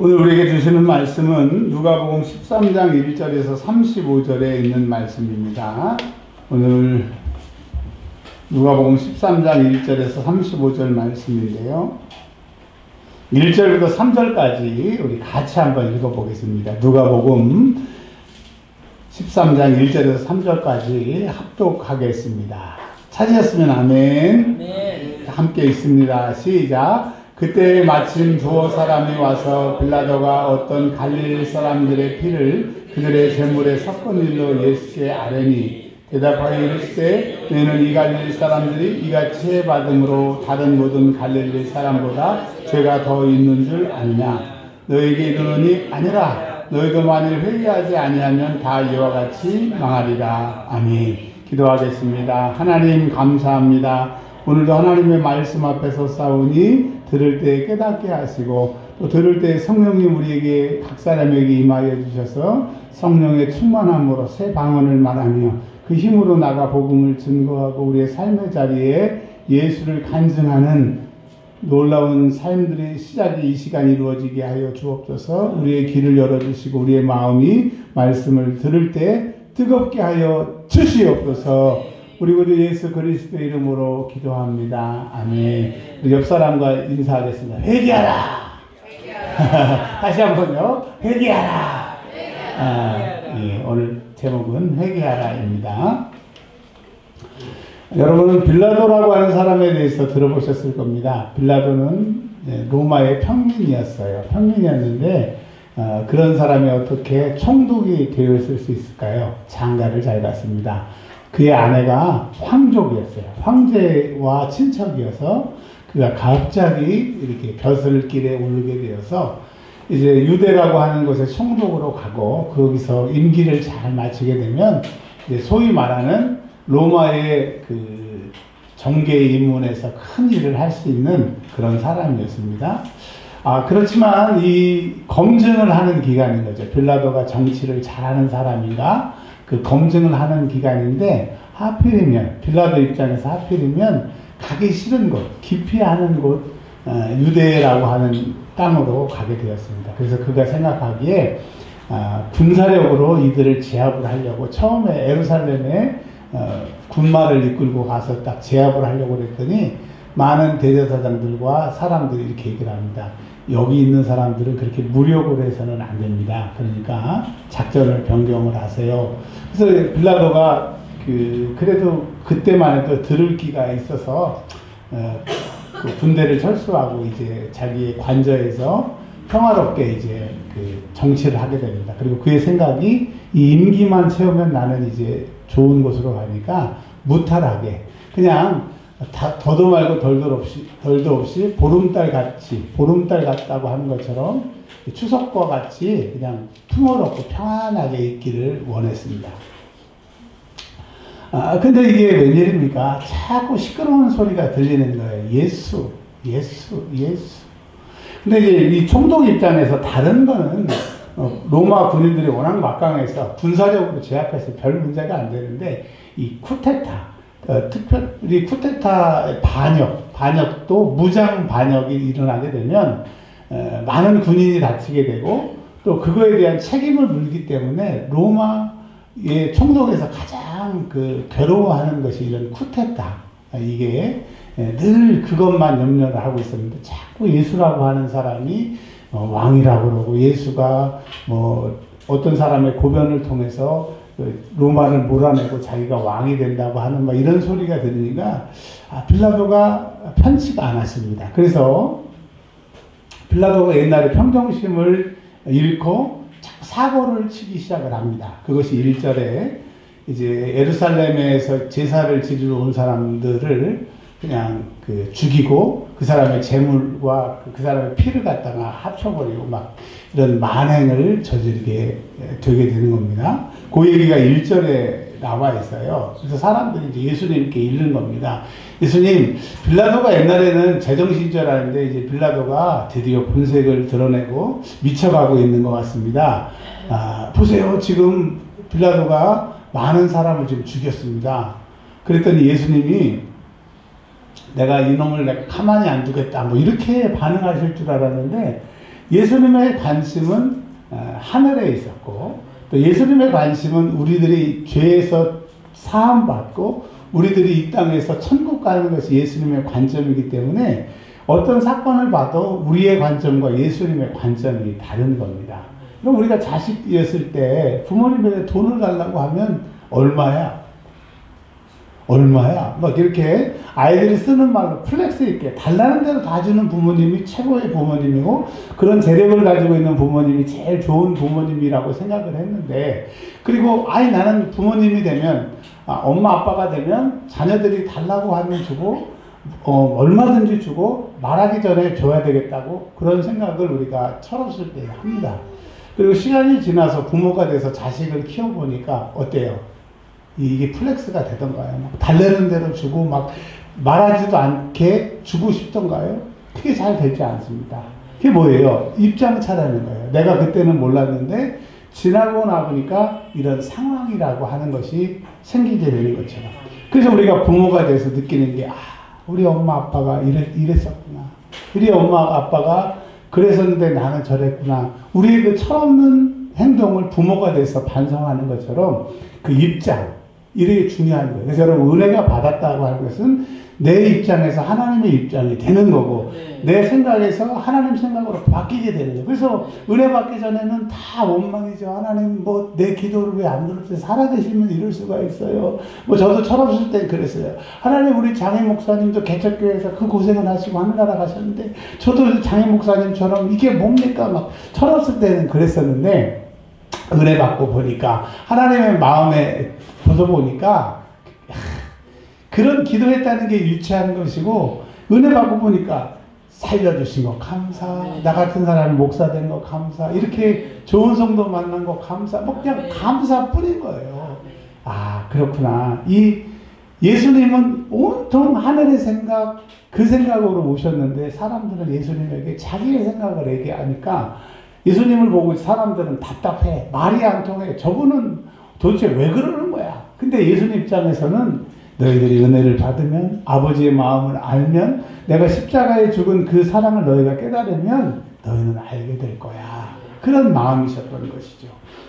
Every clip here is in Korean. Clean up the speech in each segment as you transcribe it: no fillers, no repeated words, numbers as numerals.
오늘 우리에게 주시는 말씀은 누가복음 13장 1절에서 35절에 있는 말씀입니다. 오늘 누가복음 13장 1절에서 35절 말씀인데요. 1절부터 3절까지 우리 같이 한번 읽어보겠습니다. 누가복음 13장 1절에서 3절까지 합독하겠습니다. 찾으셨으면 아멘. 네. 함께 읽습니다. 시작. 그때 마침 두어 사람이 와서 빌라도가 어떤 갈릴리 사람들의 피를 그들의 제물에 섞은 일로 예수께 아뢰니 대답하여 이르시되 너희는 이 갈릴리 사람들이 이같이 해받음으로 다른 모든 갈릴리 사람보다 죄가 더 있는 줄 아느냐. 너희에게 이르노니 아니라 너희도 만일 회개하지 아니하면 다 이와 같이 망하리라. 아멘. 기도하겠습니다. 하나님 감사합니다. 오늘도 하나님의 말씀 앞에서 싸우니 들을 때 깨닫게 하시고 또 들을 때 성령님 우리에게 각 사람에게 임하여 주셔서 성령의 충만함으로 새 방언을 말하며 그 힘으로 나가 복음을 증거하고 우리의 삶의 자리에 예수를 간증하는 놀라운 삶들의 시작이 이 시간에 이루어지게 하여 주옵소서. 우리의 귀를 열어주시고 우리의 마음이 말씀을 들을 때 뜨겁게 하여 주시옵소서. 우리 구주 예수 그리스도 이름으로 기도합니다. 아멘. 우리 옆 사람과 인사하겠습니다. 회개하라. 다시 한번요. 회개하라. 예, 오늘 제목은 회개하라입니다. 여러분은 빌라도라고 하는 사람에 대해서 들어보셨을 겁니다. 빌라도는 로마의 평민이었어요. 평민이었는데 그런 사람이 어떻게 총독이 되었을 수 있을까요? 장가를 잘 갔습니다. 그의 아내가 황족이었어요. 황제와 친척이어서 그가 갑자기 이렇게 벼슬길에 오르게 되어서 이제 유대라고 하는 곳에 총독으로 가고 거기서 임기를 잘 마치게 되면 이제 소위 말하는 로마의 그 정계 입문에서 큰 일을 할 수 있는 그런 사람이었습니다. 그렇지만 이 검증을 하는 기간인 거죠. 빌라도가 정치를 잘하는 사람인가? 그 검증을 하는 기간인데 하필이면 빌라도 입장에서 하필이면 가기 싫은 곳, 기피하는 곳 유대라고 하는 땅으로 가게 되었습니다. 그래서 그가 생각하기에 군사력으로 이들을 제압을 하려고 처음에 예루살렘에 군마를 이끌고 가서 딱 제압을 하려고 그랬더니 많은 대제사장들과 사람들이 이렇게 얘기를 합니다. 여기 있는 사람들은 그렇게 무력으로 해서는 안 됩니다. 그러니까 작전을 변경을 하세요. 그래서 빌라도가 그래도 그때만 해도 들을 기가 있어서 그 군대를 철수하고 이제 자기의 관저에서 평화롭게 이제 그 정치를 하게 됩니다. 그리고 그의 생각이 이 임기만 채우면 나는 이제 좋은 곳으로 가니까 무탈하게 그냥 더도 말고 덜도 없이 보름달 같다고 하는 것처럼 추석과 같이 그냥 풍요롭고 평안하게 있기를 원했습니다. 근데 이게 웬일입니까? 자꾸 시끄러운 소리가 들리는 거예요. 예수. 근데 이제 이 총독 입장에서 다른 거는 로마 군인들이 워낙 막강해서 군사력으로 제압해서 별 문제가 안 되는데 이 쿠데타 특별히 쿠데타의 반역도 무장 반역이 일어나게 되면 많은 군인이 다치게 되고 또 그거에 대한 책임을 물기 때문에 로마의 총독에서 가장 괴로워하는 것이 이런 쿠데타. 이게 늘 그것만 염려를 하고 있었는데 자꾸 예수라고 하는 사람이 왕이라고 그러고 예수가 뭐 어떤 사람의 고변을 통해서 로마를 몰아내고 자기가 왕이 된다고 하는 막 이런 소리가 들으니까 빌라도가 편치가 않았습니다. 그래서 빌라도가 옛날에 평정심을 잃고 자꾸 사고를 치기 시작을 합니다. 그것이 1절에 이제 예루살렘에서 제사를 지르러 온 사람들을 그냥 죽이고 그 사람의 재물과 그 사람의 피를 갖다가 합쳐버리고 막 이런 만행을 저지르게 되게 되는 겁니다. 그 얘기가 1절에 나와 있어요. 그래서 사람들이 이제 예수님께 읽는 겁니다. 예수님, 빌라도가 옛날에는 제정신인 줄 알았는데 이제 빌라도가 드디어 본색을 드러내고 미쳐가고 있는 것 같습니다. 보세요. 지금 빌라도가 많은 사람을 지금 죽였습니다. 그랬더니 예수님이 내가 이놈을 내가 가만히 안 두겠다 뭐 이렇게 반응하실 줄 알았는데 예수님의 관심은 하늘에 있었고, 또 예수님의 관심은 우리들이 죄에서 사함받고 우리들이 이 땅에서 천국 가는 것이 예수님의 관점이기 때문에 어떤 사건을 봐도 우리의 관점과 예수님의 관점이 다른 겁니다. 그럼 우리가 자식이었을 때 부모님에게 돈을 달라고 하면 얼마야? 얼마야? 막 이렇게 아이들이 쓰는 말로 플렉스 있게 달라는 대로 다 주는 부모님이 최고의 부모님이고, 그런 재력을 가지고 있는 부모님이 제일 좋은 부모님이라고 생각을 했는데, 그리고 나는 부모님이 되면, 엄마 아빠가 되면 자녀들이 달라고 하면 주고 얼마든지 주고 말하기 전에 줘야 되겠다고 그런 생각을 우리가 철없을 때 합니다. 그리고 시간이 지나서 부모가 돼서 자식을 키워보니까 어때요? 이게 플렉스가 되던가요? 막 달래는 대로 주고 막 말하지도 않게 주고 싶던가요? 그게 잘 되지 않습니다. 그게 뭐예요? 입장차라는 거예요. 내가 그때는 몰랐는데 지나고 나보니까 이런 상황이라고 하는 것이 생기게 되는 것처럼. 그래서 우리가 부모가 돼서 느끼는 게, 우리 엄마 아빠가 이랬었구나. 우리 엄마 아빠가 그랬었는데 나는 저랬구나. 우리의 그 철없는 행동을 부모가 돼서 반성하는 것처럼 그 입장, 이게 중요한 거예요. 그래서 여러분, 은혜가 받았다고 하는 것은 내 입장에서 하나님의 입장이 되는 거고, 내 생각에서 하나님 생각으로 바뀌게 되는 거예요. 그래서 은혜 받기 전에는 다 원망이죠. 하나님 내 기도를 왜 안 들었어요? 살아계시면 이럴 수가 있어요. 저도 철없을 때 그랬어요. 하나님, 우리 장인 목사님도 개척교회에서 그 고생을 하시고 하늘나라 가셨는데 저도 장인 목사님처럼 이게 뭡니까? 막 철없을 때는 그랬었는데, 은혜 받고 보니까, 하나님의 마음에 벗어보니까 그런 기도했다는 게 유치한 것이고, 은혜 받고 보니까 살려주신 거 감사, 나 같은 사람이 목사 된 거 감사, 이렇게 좋은 성도 만난 거 감사, 그냥 감사뿐인 거예요. 그렇구나. 이 예수님은 온통 하늘의 생각, 그 생각으로 오셨는데, 사람들은 예수님에게 자기의 생각을 얘기하니까 예수님을 보고 사람들은 답답해. 말이 안 통해. 저분은 도대체 왜 그러는 거야? 근데 예수님 입장에서는 너희들이 은혜를 받으면, 아버지의 마음을 알면, 내가 십자가에 죽은 그 사랑을 너희가 깨달으면 너희는 알게 될 거야. 그런 마음이셨던 것이죠.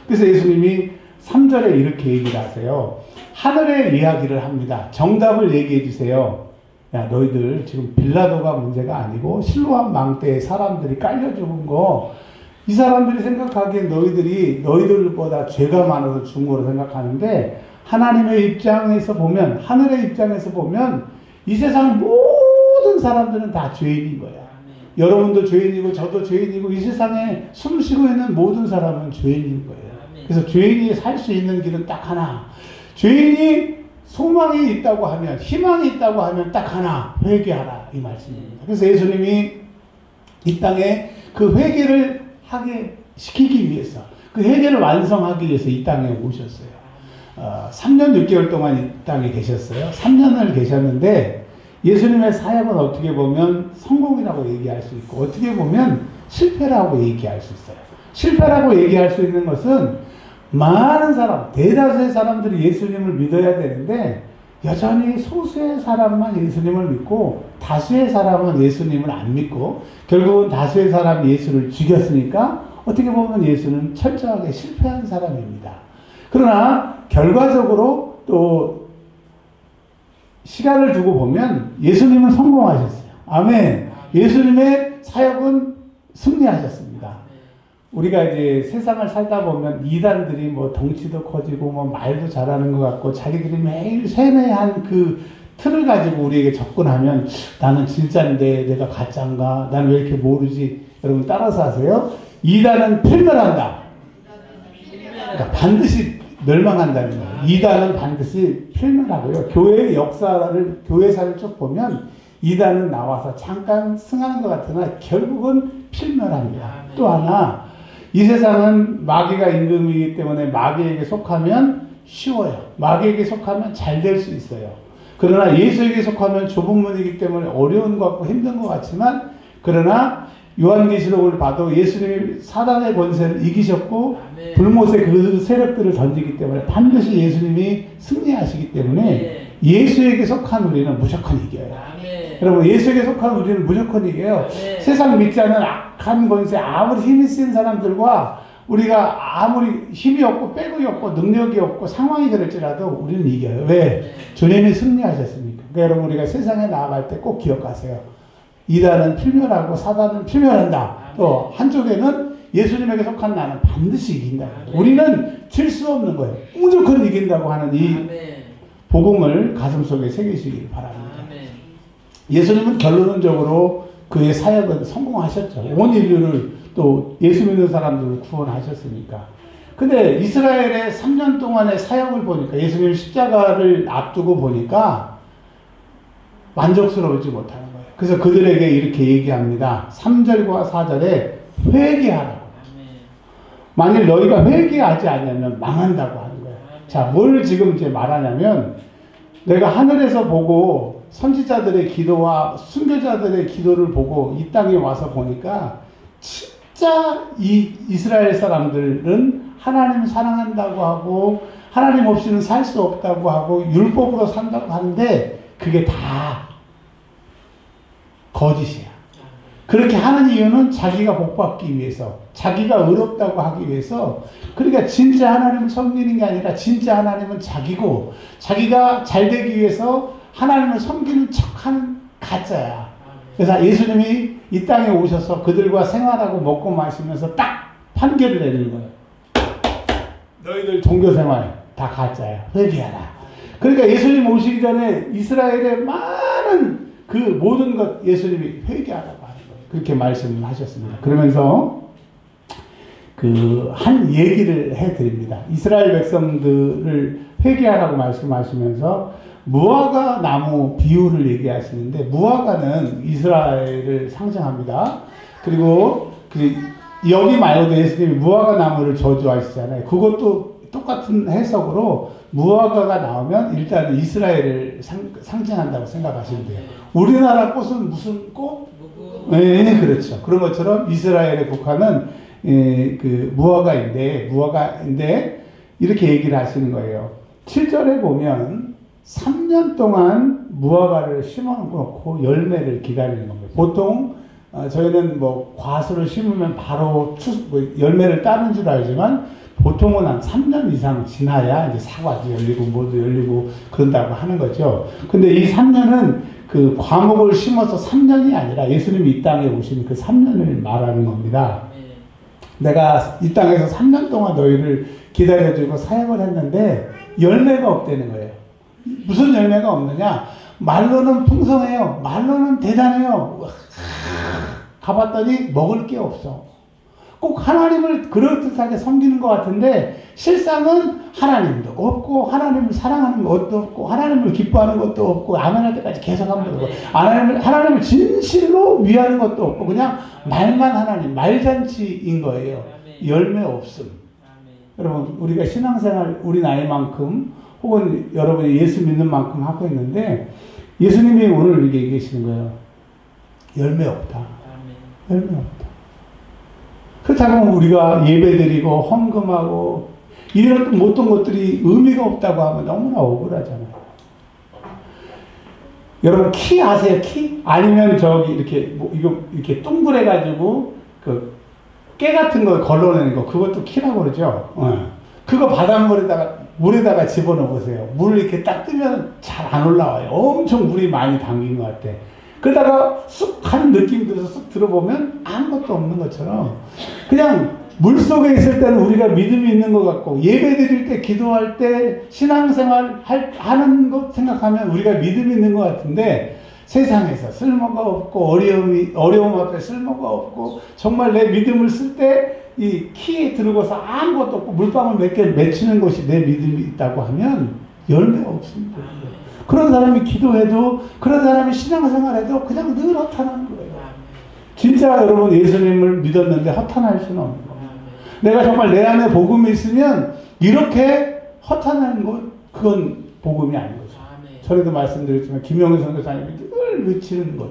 그래서 예수님이 3절에 이렇게 얘기를 하세요. 하늘의 이야기를 합니다. 정답을 얘기해 주세요. 야, 너희들 지금 빌라도가 문제가 아니고 실로암 망대에 사람들이 깔려 죽은 거, 이 사람들이 생각하기엔 너희들보다 죄가 많아서 죽은 거로 생각하는데, 하나님의 입장에서 보면, 하늘의 입장에서 보면 이 세상 모든 사람들은 다 죄인인 거야. 여러분도 죄인이고 저도 죄인이고 이 세상에 숨 쉬고 있는 모든 사람은 죄인인 거예요. 그래서 죄인이 살 수 있는 길은 딱 하나. 죄인이 소망이 있다고 하면, 희망이 있다고 하면 딱 하나, 회개하라, 이 말씀입니다. 그래서 예수님이 이 땅에 그 회개를 하게 시키기 위해서, 그 회개를 완성하기 위해서 이 땅에 오셨어요. 3년 6개월 동안 이 땅에 계셨어요. 3년을 계셨는데 예수님의 사역은 어떻게 보면 성공이라고 얘기할 수 있고, 어떻게 보면 실패라고 얘기할 수 있어요. 실패라고 얘기할 수 있는 것은 많은 사람, 대다수의 사람들이 예수님을 믿어야 되는데 여전히 소수의 사람만 예수님을 믿고 다수의 사람은 예수님을 안 믿고, 결국은 다수의 사람이 예수를 죽였으니까 어떻게 보면 예수는 철저하게 실패한 사람입니다. 그러나 결과적으로 또 시간을 두고 보면 예수님은 성공하셨어요. 아멘. 예수님의 사역은 승리하셨습니다. 우리가 이제 세상을 살다 보면 이단들이 덩치도 커지고 말도 잘하는 것 같고 자기들이 매일 세뇌한 그 틀을 가지고 우리에게 접근하면, 나는 진짜인데 내가 가짜인가? 나는 왜 이렇게 모르지? 여러분 따라서 하세요. 이단은 필멸한다. 그러니까 반드시 멸망한다는 거예요. 이단은 반드시 필멸하고요. 교회의 역사를, 교회사를 쭉 보면 이단은 나와서 잠깐 승하는 것 같으나 결국은 필멸합니다. 또 하나, 이 세상은 마귀가 임금이기 때문에 마귀에게 속하면 쉬워요. 마귀에게 속하면 잘 될 수 있어요. 그러나 예수에게 속하면 좁은 문이기 때문에 어려운 것 같고 힘든 것 같지만, 그러나 요한계시록을 봐도 예수님이 사단의 권세를 이기셨고 불못의 그 세력들을 던지기 때문에 반드시 예수님이 승리하시기 때문에 예수에게 속한 우리는 무조건 이겨요. 여러분, 예수에게 속한 우리는 무조건 이겨요. 세상 믿지 않는 악한 권세, 아무리 힘이 센 사람들과 우리가 아무리 힘이 없고 빼곡이 없고 능력이 없고 상황이 그럴지라도 우리는 이겨요. 왜? 주님이 승리하셨으니까. 그러니까 여러분 우리가 세상에 나아갈 때 꼭 기억하세요. 이단은 필멸하고 사단은 필멸한다. 또 한쪽에는 예수님에게 속한 나는 반드시 이긴다. 우리는 질 수 없는 거예요. 무조건 이긴다고 하는 이 복음을 가슴속에 새기시길 바랍니다. 예수님은 결론적으로 그의 사역은 성공하셨죠. 온 인류를 또 예수 믿는 사람들을 구원하셨으니까. 근데 이스라엘의 3년 동안의 사역을 보니까 예수님 십자가를 앞두고 보니까 만족스러우지 못하는 거예요. 그래서 그들에게 이렇게 얘기합니다. 3절과 4절에 회개하라고. 만일 너희가 회개하지 않으면 망한다고 하는 거예요. 자, 뭘 지금 이제 말하냐면 내가 하늘에서 보고 선지자들의 기도와 순교자들의 기도를 보고 이 땅에 와서 보니까 진짜 이 이스라엘 사람들은 하나님 사랑한다고 하고 하나님 없이는 살 수 없다고 하고 율법으로 산다고 하는데 그게 다 거짓이야. 그렇게 하는 이유는 자기가 복받기 위해서, 자기가 의롭다고 하기 위해서. 그러니까 진짜 하나님을 섬기는 게 아니라 진짜 하나님은 자기고 자기가 잘 되기 위해서 하나님을 섬기는 척하는 가짜야. 그래서 예수님이 이 땅에 오셔서 그들과 생활하고 먹고 마시면서 딱 판결을 내리는 거예요. 너희들 종교생활 다 가짜야. 회개하라. 그러니까 예수님 오시기 전에 이스라엘의 많은 그 모든 것 예수님이 회개하라고 하는 거예요. 그렇게 말씀을 하셨습니다. 그러면서 그 한 얘기를 해드립니다. 이스라엘 백성들을 회개하라고 말씀하시면서 무화과 나무 비유를 얘기하시는데 무화과는 이스라엘을 상징합니다. 그리고 여기 말고도 예수님이 무화과 나무를 저주하시잖아요. 그것도 똑같은 해석으로 무화과가 나오면 일단 이스라엘을 상징한다고 생각하시면 돼요. 우리나라 꽃은 무슨 꽃? 네, 그렇죠. 그런 것처럼 이스라엘의 국화는 그 무화과인데 이렇게 얘기를 하시는 거예요. 7절에 보면 3년 동안 무화과를 심어놓고 열매를 기다리는 겁니다. 보통 저희는 뭐 과수를 심으면 바로 열매를 따는 줄 알지만 보통은 한 3년 이상 지나야 이제 사과도 열리고 뭐도 열리고 그런다고 하는 거죠. 근데 이 3년은 그 과목을 심어서 3년이 아니라 예수님이 이 땅에 오신 그 3년을 말하는 겁니다. 내가 이 땅에서 3년 동안 너희를 기다려주고 사역을 했는데 열매가 없다는 거예요. 무슨 열매가 없느냐? 말로는 풍성해요. 말로는 대단해요. 가봤더니 먹을 게 없어. 꼭 하나님을 그럴듯하게 섬기는 것 같은데 실상은 하나님도 없고 하나님을 사랑하는 것도 없고 하나님을 기뻐하는 것도 없고 아멘할 때까지 계속 하는 것도 없고 하나님을 진실로 위하는 것도 없고 그냥 말만 하나님, 말잔치인 거예요. 열매 없음. 여러분 우리가 신앙생활 우리 나이만큼 혹은 여러분이 예수 믿는 만큼 하고 있는데 예수님이 오늘 이렇게 얘기하시는 거예요. 열매 없다. 열매 없다. 그렇다고 우리가 예배드리고 헌금하고 이런 모든 것들이 의미가 없다고 하면 너무나 억울하잖아요. 여러분 키 아세요? 키? 아니면 저기 이렇게 이거 이렇게 동그래가지고 그 깨 같은 거 걸러내는 거 그것도 키라고 그러죠. 그거 물에다가 집어넣으세요. 물 이렇게 딱 뜨면 잘 안 올라와요. 엄청 물이 많이 담긴 것 같아. 그러다가 쑥 하는 느낌이 들어서 쑥 들어보면 아무것도 없는 것처럼 그냥 물속에 있을 때는 우리가 믿음이 있는 것 같고 예배 드릴 때 기도할 때 신앙생활 하는 것 생각하면 우리가 믿음이 있는 것 같은데 세상에서 쓸모가 없고 어려움 앞에 쓸모가 없고 정말 내 믿음을 쓸 때 이 키에 들어가서 아무것도 없고 물방울 몇 개 맺히는 것이 내 믿음이 있다고 하면 열매가 없습니다. 그런 사람이 기도해도 그런 사람이 신앙생활해도 그냥 늘 허탄한 거예요. 진짜 여러분 예수님을 믿었는데 허탄할 수는 없는 거예요. 내가 정말 내 안에 복음이 있으면 이렇게 허탄한 것 그건 복음이 아닌 거죠. 전에도 말씀드렸지만 김영희 선교사님이 늘 외치는 것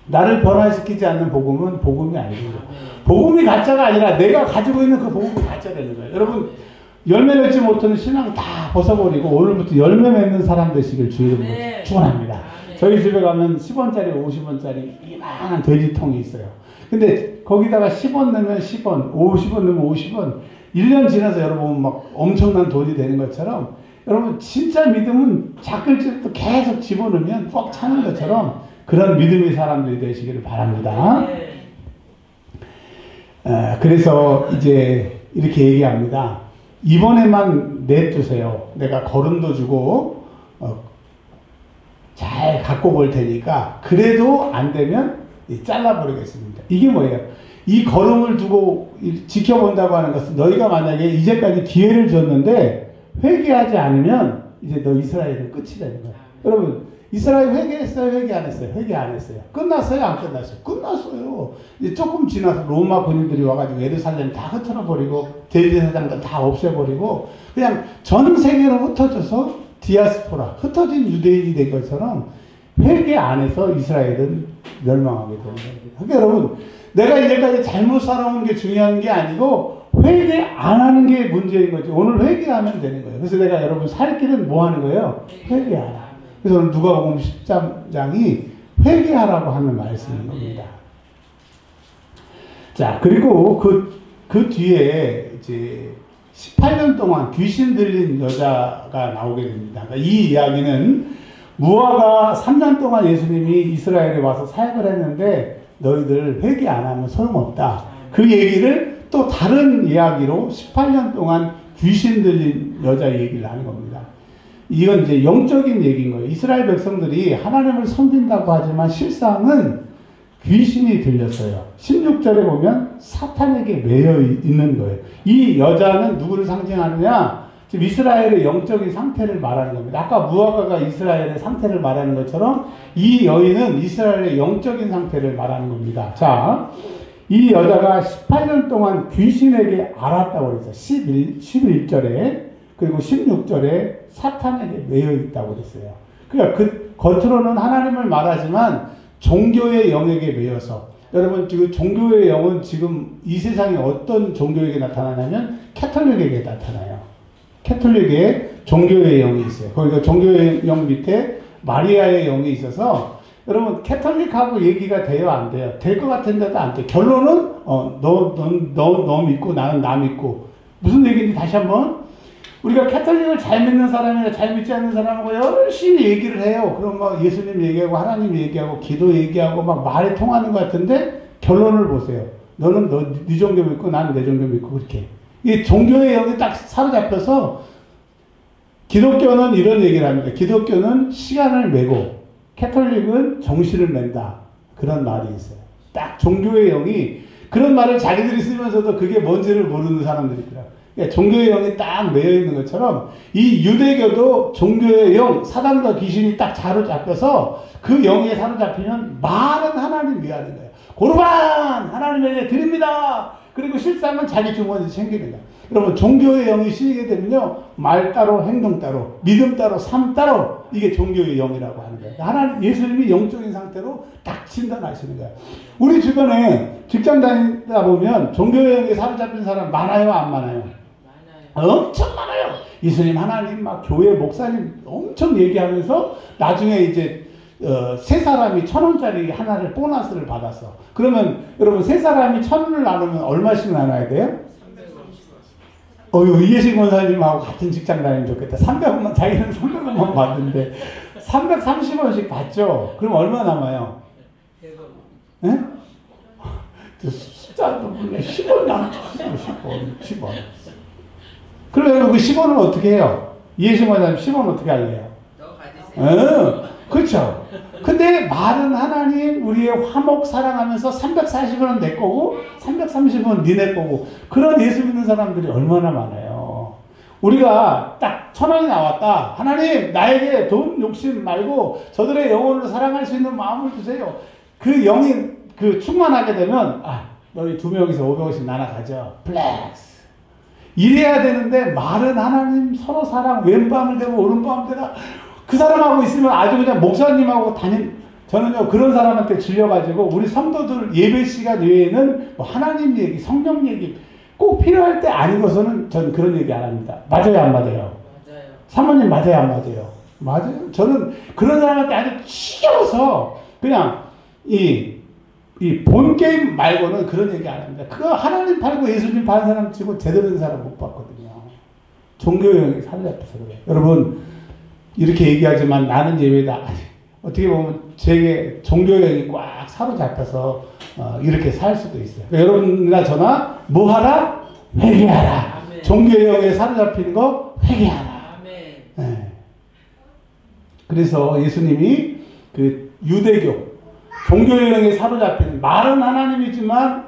나를 변화시키지 않는 복음은 복음이 아니에요. 복음이 가짜가 아니라 내가 가지고 있는 그 복음이 가짜 되는 거예요. 여러분 열매 맺지 못하는 신앙 다 벗어버리고 오늘부터 열매 맺는 사람 되시길 주의 이름으로 축원합니다. 저희 집에 가면 10원짜리 50원짜리 이만한 돼지통이 있어요. 근데 거기다가 10원 넣으면 10원, 50원 넣으면 50원, 1년 지나서 여러분 막 엄청난 돈이 되는 것처럼 여러분 진짜 믿음은 작을지부터 계속 집어넣으면 꽉 차는 것처럼 그런 믿음의 사람들이 되시기를 바랍니다. 그래서 이제 이렇게 얘기합니다. 이번에만 내주세요. 내가 거름도 주고 잘 갖고 볼 테니까 그래도 안 되면 잘라버리겠습니다. 이게 뭐예요? 이 걸음을 두고 지켜본다고 하는 것은 너희가 만약에 이제까지 기회를 줬는데 회개하지 않으면 이제 너 이스라엘은 끝이 되는 거야. 여러분 이스라엘 회개했어요? 회개 안 했어요? 회개 안 했어요. 끝났어요? 안 끝났어요? 끝났어요. 이제 조금 지나서 로마 군인들이 와가지고 예루살렘 다 흩어버리고 대제사장들 다 없애버리고 그냥 전 세계로 흩어져서 디아스포라 흩어진 유대인이 된 것처럼 회개 안 해서 이스라엘은 멸망하게 되는 겁니다. 그러니까 여러분 내가 이제까지 잘못 살아온 게 중요한 게 아니고 회개 안 하는 게 문제인 거죠. 오늘 회개하면 되는 거예요. 그래서 내가 여러분 살 길은 뭐 하는 거예요? 회개하라. 그래서 오늘 누가복음 13장이 회개하라고 하는 말씀인 겁니다. 자, 그리고 그 뒤에 이제 18년 동안 귀신 들린 여자가 나오게 됩니다. 그러니까 이 이야기는 무화가 3년 동안 예수님이 이스라엘에 와서 사역을 했는데 너희들 회개 안 하면 소용없다. 그 얘기를 또 다른 이야기로 18년 동안 귀신 들린 여자 얘기를 하는 겁니다. 이건 이제 영적인 얘기인 거예요. 이스라엘 백성들이 하나님을 섬긴다고 하지만 실상은 귀신이 들렸어요. 16절에 보면 사탄에게 매여 있는 거예요. 이 여자는 누구를 상징하느냐? 지금 이스라엘의 영적인 상태를 말하는 겁니다. 아까 무화과가 이스라엘의 상태를 말하는 것처럼 이 여인은 이스라엘의 영적인 상태를 말하는 겁니다. 자, 이 여자가 18년 동안 귀신에게 알았다고 그랬어요. 11절에 그리고 16절에 사탄에게 매여 있다고 그랬어요. 그러니까 그 겉으로는 하나님을 말하지만 종교의 영에게 매여서 여러분 지금 종교의 영은 지금 이 세상에 어떤 종교에게 나타나냐면 캐톨릭에게 나타나요. 캐톨릭에 종교의 영이 있어요. 거기가 종교의 영 밑에 마리아의 영이 있어서 여러분 캐톨릭하고 얘기가 돼요? 안 돼요? 될 것 같은데도 안 돼요. 결론은 너 믿고 나는 나 믿고 무슨 얘기인지 다시 한번 우리가 캐톨릭을 잘 믿는 사람이나 잘 믿지 않는 사람하고 열심히 얘기를 해요. 그럼 막 예수님 얘기하고 하나님 얘기하고 기도 얘기하고 막 말이 통하는 것 같은데 결론을 보세요. 너는 네 종교 믿고 나는 내 종교 믿고 그렇게. 이 종교의 영이 딱 사로잡혀서 기독교는 이런 얘기를 합니다. 기독교는 시간을 매고 캐톨릭은 정신을 맨다. 그런 말이 있어요. 딱 종교의 영이 그런 말을 자기들이 쓰면서도 그게 뭔지를 모르는 사람들이 있더라고요. 그러니까 종교의 영이 딱 매여 있는 것처럼 이 유대교도 종교의 영, 사단과 귀신이 딱 사로잡혀서 그 영에 사로잡히면 많은 하나님 위하는 거예요. 고르반 하나님에게 드립니다. 그리고 실상은 자기 주머니에 챙기는 거예요. 여러분 종교의 영이 실리게 되면요 말 따로 행동 따로 믿음 따로 삶 따로 이게 종교의 영이라고 하는 거예요. 하나님 예수님이 영적인 상태로 딱 진단하시는 거예요. 우리 주변에 직장 다니다 보면 종교의 영에 사로잡힌 사람 많아요 안 많아요? 엄청 많아요. 예수님 하나님 막 교회 목사님 엄청 얘기하면서 나중에 이제 세 사람이 1,000원짜리 하나를 보너스를 받았어. 그러면 여러분 세 사람이 1,000원을 나누면 얼마씩 나눠야 돼요? 이예식 원사님하고 같은 직장 다니면 좋겠다. 300원만 자기는 300원만 받는데 330원씩 받죠. 그럼 얼마 남아요? 예? 숫자도 몰라. 10원 남죠. 10원. 그러면 그 10원을 어떻게 해요? 이해식 원사님 10원 어떻게 할래요? 그렇죠. 근데 말은 하나님 우리의 화목 사랑하면서 340원은 내 거고 330원은 니네 거고 그런 예수 믿는 사람들이 얼마나 많아요. 우리가 딱 1,000원이 나왔다. 하나님 나에게 돈 욕심 말고 저들의 영혼을 사랑할 수 있는 마음을 주세요. 그 영이 충만하게 되면 너희 2명이서 500원씩 나눠 가져. 플렉스. 이래야 되는데 말은 하나님 서로 사랑 왼밤을 되고 오른밤을 되나 그 사람하고 있으면 아주 그냥 목사님하고 저는요 그런 사람한테 질려가지고 우리 성도들 예배 시간 외에는 뭐 하나님 얘기 성령 얘기 꼭 필요할 때 아니고서는 전 그런 얘기 안 합니다. 맞아요 안 맞아요? 맞아요. 사모님 맞아요 안 맞아요? 맞아요. 저는 그런 사람한테 아주 치여서 그냥 이 본 게임 말고는 그런 얘기 안 합니다. 그거 하나님 팔고 예수님 파는 사람 치고 제대로 된 사람 못 봤거든요. 종교형이 사로잡혀서 그래요. 여러분 이렇게 얘기하지만 나는 예외다. 아니, 어떻게 보면 제게 종교형이 꽉 사로잡혀서 이렇게 살 수도 있어요. 그러니까 여러분이나 저나 뭐 하라? 회개하라. 아멘. 종교형에 사로잡히는 거 회개하라. 네. 그래서 예수님이 그 유대교 종교형에 사로잡히는 말은 하나님이지만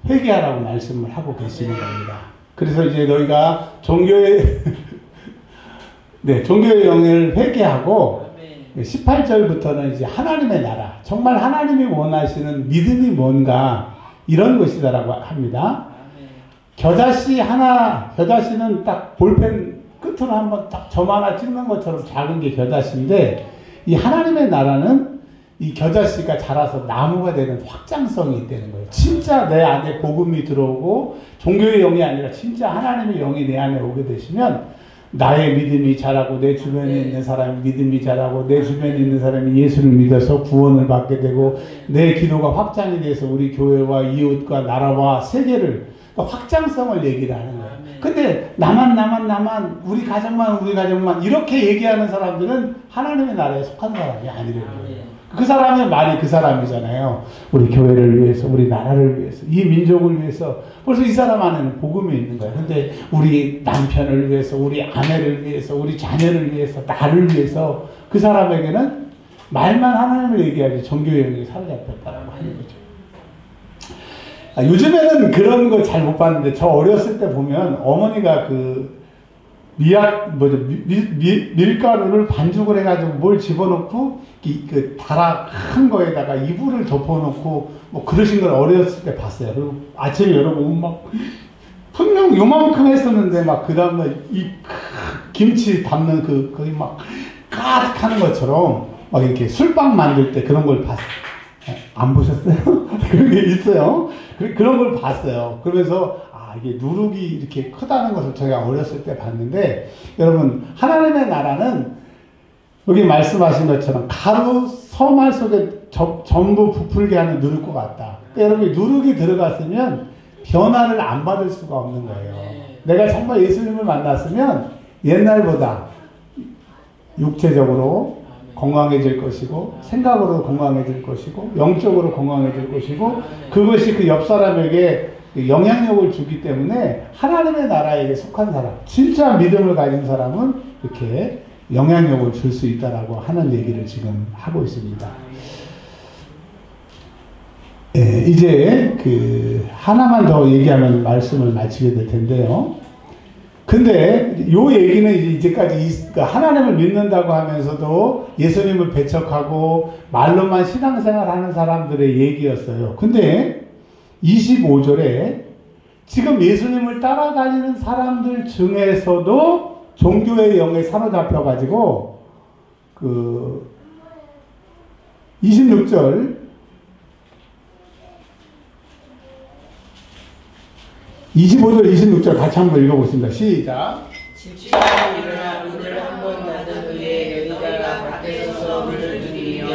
회개하라고 말씀을 하고 계시는 겁니다. 그래서 이제 너희가 종교의 영을 회개하고 18절부터는 이제 하나님의 나라, 정말 하나님이 원하시는 믿음이 뭔가 이런 것이다라고 합니다. 겨자씨는 딱 볼펜 끝으로 한번 딱 점 하나 찍는 것처럼 작은 게 겨자씨인데 이 하나님의 나라는 이 겨자씨가 자라서 나무가 되는 확장성이 있다는 거예요. 진짜 내 안에 복음이 들어오고 종교의 영이 아니라 진짜 하나님의 영이 내 안에 오게 되시면 나의 믿음이 자라고 내 주변에 있는 사람이 믿음이 자라고 내 주변에 있는 사람이 예수를 믿어서 구원을 받게 되고 내 기도가 확장이 돼서 우리 교회와 이웃과 나라와 세계를 확장성을 얘기를 하는 거예요. 근데 나만 우리 가정만 이렇게 얘기하는 사람들은 하나님의 나라에 속한 사람이 아니라는 거예요. 그 사람의 말이 그 사람이잖아요. 우리 교회를 위해서, 우리 나라를 위해서, 이 민족을 위해서. 벌써 이 사람 안에는 복음이 있는 거예요. 근데 우리 남편을 위해서, 우리 아내를 위해서, 우리 자녀를 위해서, 나를 위해서 그 사람에게는 말만 하나님을 얘기하지 종교의 영이 사로잡혔다라고 하는 거죠. 요즘에는 그런 거 잘 못 봤는데 저 어렸을 때 보면 어머니가 그 밀가루를 반죽을 해가지고 뭘 집어넣고 그 다락 큰 거에다가 이불을 덮어놓고 뭐 그러신 걸 어렸을 때 봤어요. 그리고 아침에 열어보면 막 분명 요만큼 했었는데 막 그 다음날 이 김치 담는 거기 막 가득하는 것처럼 막 이렇게 술빵 만들 때 그런 걸 봤어요. 안 보셨어요? 그런 게 있어요. 그런 걸 봤어요. 그러면서 이게 누룩이 이렇게 크다는 것을 제가 어렸을 때 봤는데 여러분 하나님의 나라는 여기 말씀하신 것처럼 가루 서말 속에 전부 부풀게 하는 누룩과 같다. 그러니까 여러분 누룩이 들어갔으면 변화를 안 받을 수가 없는 거예요. 내가 정말 예수님을 만났으면 옛날보다 육체적으로 건강해질 것이고 생각으로 건강해질 것이고 영적으로 건강해질 것이고 그것이 그 옆 사람에게 영향력을 주기 때문에 하나님의 나라에게 속한 사람, 진짜 믿음을 가진 사람은 이렇게 영향력을 줄 수 있다라고 하는 얘기를 지금 하고 있습니다. 이제 하나만 더 얘기하면 말씀을 마치게 될 텐데요. 근데 요 얘기는 이제까지 하나님을 믿는다고 하면서도 예수님을 배척하고 말로만 신앙생활 하는 사람들의 얘기였어요. 근데 25절에 지금 예수님을 따라다니는 사람들 중에서도 종교의 영에 사로잡혀 가지고 26절 25절 26절 같이 한번 읽어보겠습니다. 시작. 집시가 일어나 문을 한번 닫은 후에 너희가 밖에 서서 문을 두드리며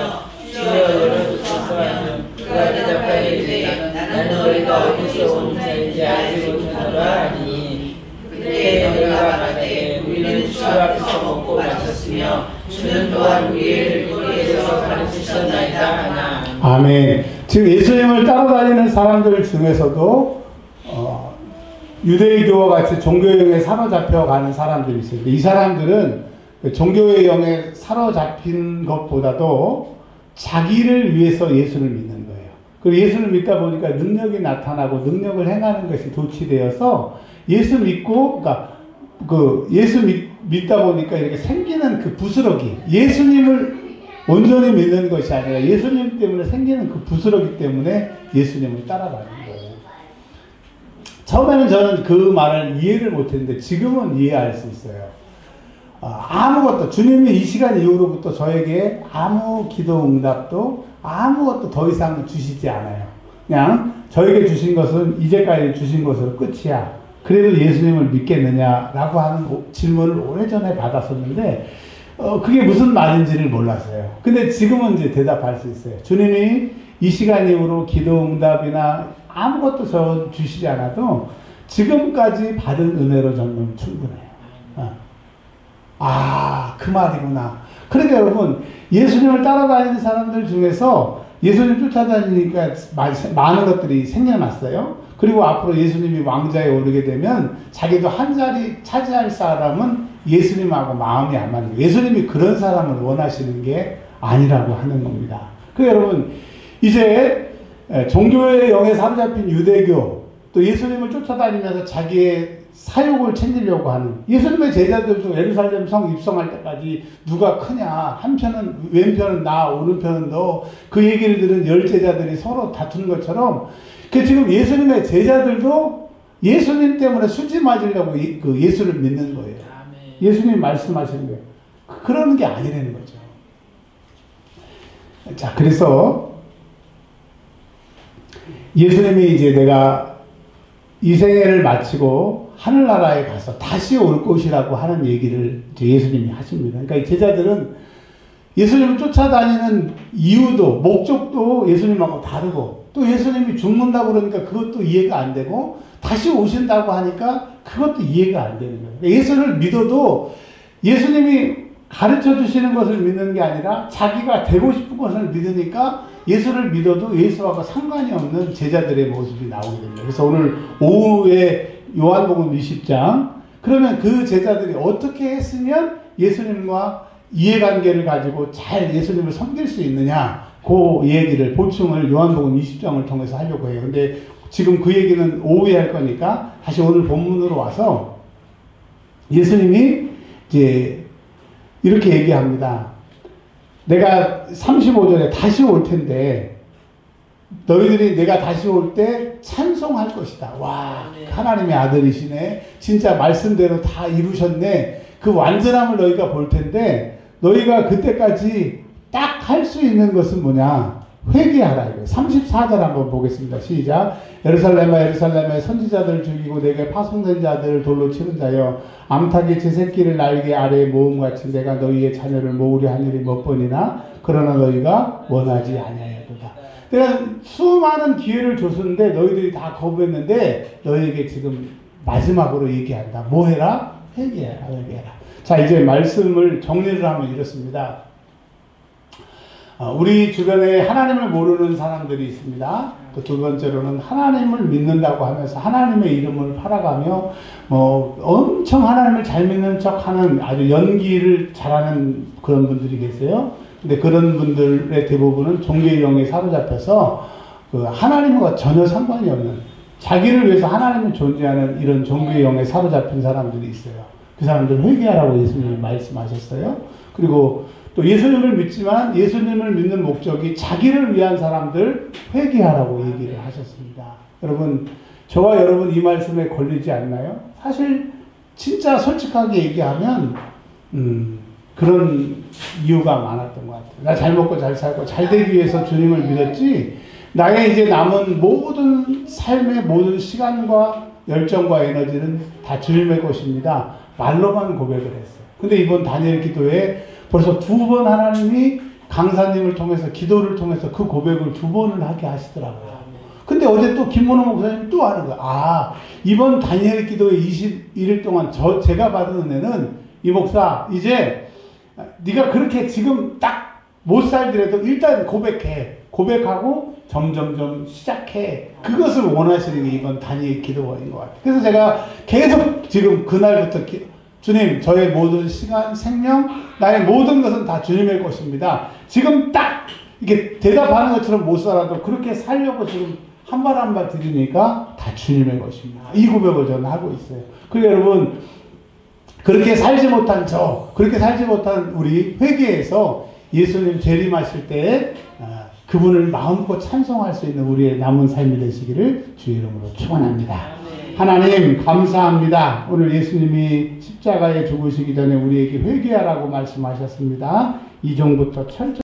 주여 열어주소서 하면 그가 대답하여 이르되 나는 너희가 어디서 온 자인지 알지 못하노라 하니 그때 너희가 말하되 우리는 주 앞에서 먹고 마셨으며 주는 또한 우리의 길거리에서 가르치셨나이다 하나. 아멘. 지금 예수님을 따라다니는 사람들 중에서도 유대교와 같이 종교의 영에 사로잡혀 가는 사람들이 있어요. 이 사람들은 종교의 영에 사로잡힌 것보다도 자기를 위해서 예수를 믿는 거예요. 그리고 예수를 믿다 보니까 능력이 나타나고 능력을 행하는 것이 도취되어서 예수 믿고, 예수 믿다 보니까 이렇게 생기는 그 부스러기, 예수님을 온전히 믿는 것이 아니라 예수님 때문에 생기는 그 부스러기 때문에 예수님을 따라가는 거예요. 처음에는 저는 그 말을 이해를 못했는데 지금은 이해할 수 있어요. 아무것도 주님이 이 시간 이후로부터 저에게 아무 기도 응답도 아무것도 더 이상 주시지 않아요. 그냥 저에게 주신 것은 이제까지 주신 것으로 끝이야. 그래도 예수님을 믿겠느냐라고 하는 질문을 오래전에 받았었는데 그게 무슨 말인지를 몰랐어요. 근데 지금은 이제 대답할 수 있어요. 주님이 이 시간 이후로 기도 응답이나 아무것도 저 주시지 않아도 지금까지 받은 은혜로 저는 충분해요. 그 말이구나. 그러니까 여러분, 예수님을 따라다니는 사람들 중에서 예수님 쫓아다니니까 많은 것들이 생겨났어요. 그리고 앞으로 예수님이 왕좌에 오르게 되면 자기도 한 자리 차지할 사람은 예수님하고 마음이 안 맞는 거예요. 예수님이 그런 사람을 원하시는 게 아니라고 하는 겁니다. 그러니까 여러분, 이제 종교의 영에 사로잡힌 유대교, 또 예수님을 쫓아다니면서 자기의 사욕을 챙기려고 하는 예수님의 제자들도 예루살렘 성 입성할 때까지 누가 크냐, 한편은 왼편은 나, 오른편은 너, 그 얘기를 들은 10제자들이 서로 다투는 것처럼 지금 예수님의 제자들도 예수님 때문에 수지 맞으려고 그 예수를 믿는 거예요. 예수님이 말씀하시는 거예요. 그러는 게 아니라는 거죠. 자, 그래서 예수님이 이제 내가 이 생애를 마치고 하늘나라에 가서 다시 올 것이라고 하는 얘기를 이제 예수님이 하십니다. 그러니까 제자들은 예수님을 쫓아다니는 이유도 목적도 예수님하고 다르고, 또 예수님이 죽는다고 그러니까 그것도 이해가 안 되고, 다시 오신다고 하니까 그것도 이해가 안 되는 거예요. 예수를 믿어도 예수님이 가르쳐 주시는 것을 믿는 게 아니라 자기가 되고 싶은 것을 믿으니까 예수를 믿어도 예수하고 상관이 없는 제자들의 모습이 나오게 됩니다. 그래서 오늘 오후에 요한복음 20장, 그러면 그 제자들이 어떻게 했으면 예수님과 이해관계를 가지고 잘 예수님을 섬길 수 있느냐, 그 얘기를 보충을 요한복음 20장을 통해서 하려고 해요. 근데 지금 그 얘기는 오후에 할 거니까 다시 오늘 본문으로 와서 예수님이 이제 이렇게 얘기합니다. 내가 35절에 다시 올 텐데 너희들이 내가 다시 올 때 찬송할 것이다. 와, 하나님의 아들이시네. 진짜 말씀대로 다 이루셨네. 그 완전함을 너희가 볼 텐데 너희가 그때까지 딱 할 수 있는 것은 뭐냐? 회개하라. 34절 한번 보겠습니다. 시작. 예루살렘아 예루살렘에 선지자들 죽이고 내게 파송된 자들을 돌로 치는 자여, 암탉이 제 새끼를 날개 아래에 모음같이 내가 너희의 자녀를 모으려 한 일이 몇 번이나 그러나 너희가 원하지 아니하였도다. 내가 수많은 기회를 줬었는데 너희들이 다 거부했는데 너희에게 지금 마지막으로 얘기한다. 뭐 해라? 회개해라. 회개해라. 자, 이제 말씀을 정리를 하면 이렇습니다. 우리 주변에 하나님을 모르는 사람들이 있습니다. 그 두 번째로는 하나님을 믿는다고 하면서 하나님의 이름을 팔아가며 엄청 하나님을 잘 믿는 척하는 아주 연기를 잘하는 그런 분들이 계세요. 근데 그런 분들의 대부분은 종교의 영에 사로잡혀서 그 하나님과 전혀 상관이 없는, 자기를 위해서 하나님이 존재하는 이런 종교의 영에 사로잡힌 사람들이 있어요. 그 사람들 회개하라고 예수님이 말씀하셨어요. 그리고 또 예수님을 믿지만 예수님을 믿는 목적이 자기를 위한 사람들 회개하라고 얘기를 하셨습니다. 여러분, 저와 여러분 이 말씀에 걸리지 않나요? 사실 진짜 솔직하게 얘기하면 그런 이유가 많았던 것 같아요. 나 잘 먹고 잘 살고 잘 되기 위해서 주님을 믿었지, 나의 이제 남은 모든 삶의 모든 시간과 열정과 에너지는 다 주님의 것입니다. 말로만 고백을 했어요. 근데 이번 다니엘 기도에 벌써 2번 하나님이 강사님을 통해서 기도를 통해서 그 고백을 2번을 하게 하시더라고요. 근데 어제 또 김문호 목사님 또 하는 거야. 이번 다니엘 기도에 21일 동안 제가 받은 은혜는, 이 목사 이제 네가 그렇게 지금 딱 못 살더라도 일단 고백해. 고백하고 점점점 시작해. 그것을 원하시는 게 이번 다니엘 기도인 것 같아요. 그래서 제가 계속 지금 그날부터 주님, 저의 모든 시간, 생명, 나의 모든 것은 다 주님의 것입니다. 지금 딱 이게 대답하는 것처럼 못 살아도 그렇게 살려고 지금 한 발 한 발 드리니까 다 주님의 것입니다. 이 고백을 저는 하고 있어요. 그리고 여러분, 그렇게 살지 못한 그렇게 살지 못한 우리 회개해서 예수님 재림하실 때 그분을 마음껏 찬송할 수 있는 우리의 남은 삶이 되시기를 주의 이름으로 축원합니다. 하나님 감사합니다. 오늘 예수님이 십자가에 죽으시기 전에 우리에게 회개하라고 말씀하셨습니다. 이종부터 철저히